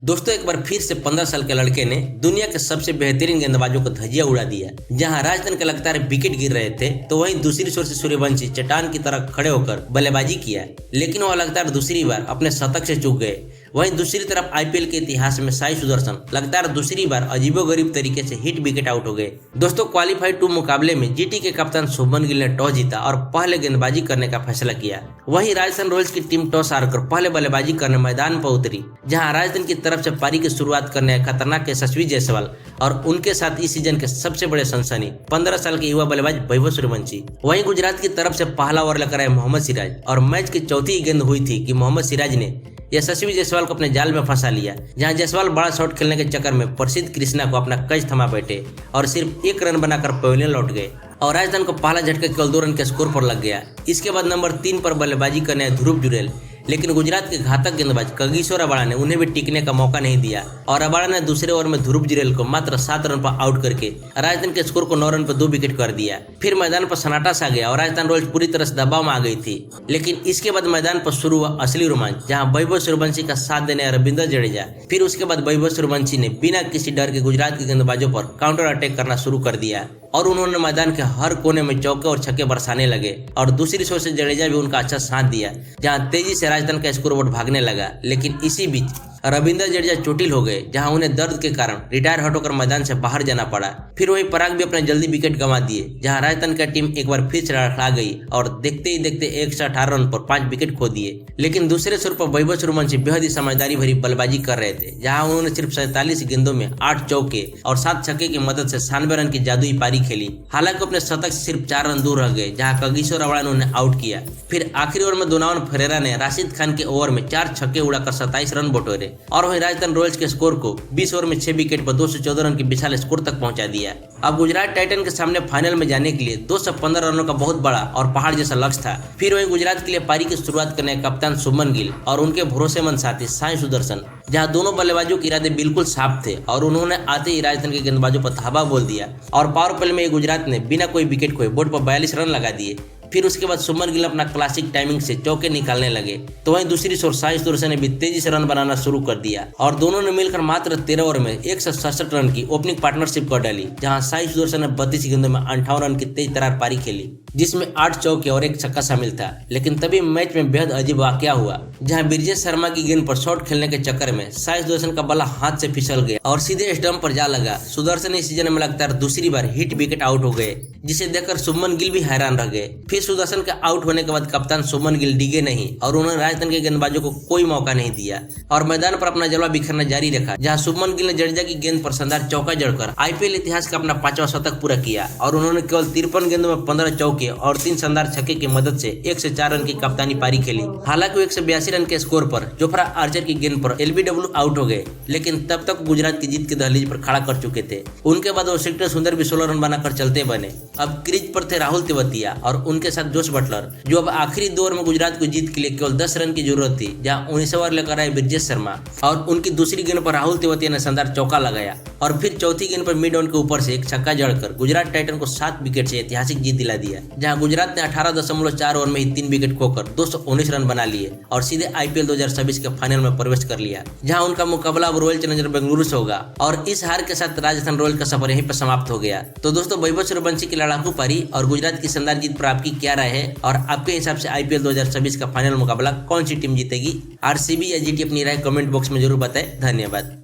दोस्तों एक बार फिर से 15 साल के लड़के ने दुनिया के सबसे बेहतरीन गेंदबाजों को धजिया उड़ा दिया। जहां राजस्थान के लगातार विकेट गिर रहे थे तो वहीं दूसरी ओर से सूर्यवंशी चट्टान की तरह खड़े होकर बल्लेबाजी किया, लेकिन वह लगातार दूसरी बार अपने शतक से चूक गए। वहीं दूसरी तरफ आईपीएल के इतिहास में साई सुदर्शन लगातार दूसरी बार अजीबोगरीब तरीके से हिट विकेट आउट हो गए। दोस्तों क्वालीफाई 2 मुकाबले में जीटी के कप्तान शुभमन गिल ने टॉस जीता और पहले गेंदबाजी करने का फैसला किया। वहीं राजस्थान रॉयल्स की टीम टॉस हारकर पहले बल्लेबाजी करने मैदान पर उतरी, जहां राजस्थान की तरफ से पारी की शुरुआत करने खतरनाक यशस्वी जायसवाल और उनके साथ इस सीजन के सबसे बड़े सनसनी 15 साल के युवा बल्लेबाज वैभव सूर्यवंशी। वहीं गुजरात की तरफ से पहला ओवर लेकर आए मोहम्मद सिराज और मैच की चौथी गेंद हुई थी कि मोहम्मद सिराज ने यशस्वी जायसवाल को अपने जाल में फंसा लिया, जहां जायसवाल बड़ा शॉट खेलने के चक्कर में प्रसिद्ध कृष्णा को अपना कज थमा बैठे और सिर्फ 1 रन बनाकर पवेलियन लौट गए और राजस्थान को पहला झटका केवल 2 रन के स्कोर पर लग गया। इसके बाद नंबर 3 पर बल्लेबाजी करने आए ध्रुव जुरेल, लेकिन गुजरात के घातक गेंदबाज कगिसो रबाड़ा ने उन्हें भी टिकने का मौका नहीं दिया और रबाड़ा ने दूसरे ओवर में ध्रुव जुरेल को मात्र 7 रन पर आउट करके राजस्थान के स्कोर को 9 रन पर 2 विकेट कर दिया। फिर मैदान पर सन्नाटा सा गया और राजस्थान रॉयल्स पूरी तरह से दबाव में आ गई थी, लेकिन इसके बाद मैदान पर शुरू हुआ असली रोमांच, जहां वैभव सूर्यवंशी का साथ देने रविंद्र जडेजा। फिर उसके बाद वैभव सूर्यवंशी ने बिना किसी डर के गुजरात के गेंदबाजों पर काउंटर अटैक करना शुरू कर दिया और उन्होंने मैदान के हर कोने में चौके और छक्के बरसाने लगे और दूसरी ओर से जडेजा भी उनका अच्छा साथ दिया, जहां तेजी से राजस्थान का स्कोर बोर्ड भागने लगा। लेकिन इसी बीच रविंद्र जडेजा चोटिल हो गए, जहां उन्हें दर्द के कारण रिटायर हटोकर मैदान से बाहर जाना पड़ा। फिर वही पराग भी अपने जल्दी विकेट गंवा दिए, जहां राजस्थान की टीम एक बार फिर से लड़खड़ा गई और देखते ही देखते 118 रन पर 5 विकेट खो दिए। लेकिन दूसरे छोर पर वैभव सूर्यवंशी बेहद ही समझदारी भरी बल्लेबाजी कर रहे थे, जहां उन्होंने सिर्फ 47 गेंदों में 8 चौके और 7 छक्के की मदद से 96 रन की जादुई पारी खेली। हालांकि अपने शतक से सिर्फ 4 रन दूर रह गए, जहां कगिसो रबाड़ा ने उन्हें आउट किया। फिर आखिरी ओवर में दोनावन फरेरा ने राशिद खान के ओवर में 4 छक्के उड़ाकर 27 रन बटोरे और वहीं राजस्थान रॉयल्स के स्कोर को 20 ओवर में 6 विकेट पर 214 रन के विशाल स्कोर तक पहुंचा दिया। अब गुजरात टाइटन के सामने फाइनल में जाने के लिए 215 रनों का बहुत बड़ा और पहाड़ जैसा लक्ष्य था। फिर वहीं गुजरात के लिए पारी की शुरुआत करने कप्तान शुभमन गिल और उनके भरोसेमंद साथी साई सुदर्शन, जहां दोनों बल्लेबाजों के इरादे बिल्कुल साफ थे और उन्होंने आते ही राजस्थान के गेंदबाजों पर धावा बोल दिया और पावर प्ले में गुजरात ने बिना कोई विकेट खोए बोर्ड पर 42 रन लगा दिए। फिर उसके बाद शुभमन गिल अपना क्लासिक टाइमिंग से चौके निकालने लगे, तो वहीं दूसरी ओर साई सुदर्शन ने भी तेजी से रन बनाना शुरू कर दिया और दोनों ने मिलकर मात्र 13 ओवर में 167 रन की ओपनिंग पार्टनरशिप कर डाली, जहां साई सुदर्शन ने 32 गेंदों में 58 रन की तेज तरार पारी खेली, जिसमें 8 चौके और 1 छक्का शामिल था। लेकिन तभी मैच में बेहद अजीब वाकया हुआ, जहां ब्रिजेश शर्मा की गेंद पर शॉट खेलने के चक्कर में साई सुदर्शन का बल्ला हाथ से फिसल गया और सीधे स्टंप पर जा लगा। सुदर्शन इस सीजन में लगातार दूसरी बार हिट विकेट आउट हो गए, जिसे देखकर शुभमन गिल भी हैरान रह गए। फिर सुदर्शन के आउट होने के बाद कप्तान शुभमन गिल डिगे नहीं और उन्होंने राजस्थान के गेंदबाजों को कोई मौका नहीं दिया और मैदान पर अपना जलवा बिखरना जारी रखा, जहां शुभमन गिल ने जडेजा की गेंद पर शानदार चौका जड़कर आईपीएल इतिहास का अपना 5वां शतक पूरा किया और उन्होंने केवल 53 गेंदों में 15 चौके और 3 शानदार छक्के की मदद से 1 से 4 रन की कप्तानी पारी खेली। हालांकि 182 रन के स्कोर पर जोफ्रा आर्चर की गेंद पर एलबीडब्ल्यू आउट हो गए, लेकिन तब तक गुजरात की जीत की दहलीज पर खड़ा कर चुके थे। उनके बाद वाशिंगटन सुंदर भी 16 रन बनाकर चलते बने। अब क्रीज पर थे राहुल तेवतिया और उनके साथ जोश बटलर, जो अब आखिरी 2 ओवर में गुजरात को जीत के लिए केवल 10 रन की जरूरत थी, जहां 19 ओवर लेकर आए ब्रिजेश शर्मा और उनकी दूसरी गेंद पर राहुल तेवतिया ने शानदार चौका लगाया और फिर चौथी गेंद पर मिड ऑन के ऊपर से एक छक्का जड़कर गुजरात टाइटन को 7 विकेट से ऐतिहासिक जीत दिला दिया, जहां गुजरात ने 18.4 ओवर में ही 3 विकेट खोकर 219 रन बना लिए और सीधे आईपीएल 2026 के फाइनल में प्रवेश कर लिया, जहां उनका मुकाबला अब रॉयल चैलेंजर बेंगलुरु से होगा और इस हार के साथ राजस्थान रॉयल का सफर यहीं पर समाप्त हो गया। तो दोस्तों वैभव सूर्यवंशी की लड़ाकू पारी और गुजरात की शानदार जीत पर आपकी क्या राय है और आपके हिसाब से आईपीएल 2026 का फाइनल मुकाबला कौन सी टीम जीतेगी? आरसीबी या जीटी? अपनी राय कमेंट बॉक्स में जरूर बताएं। धन्यवाद।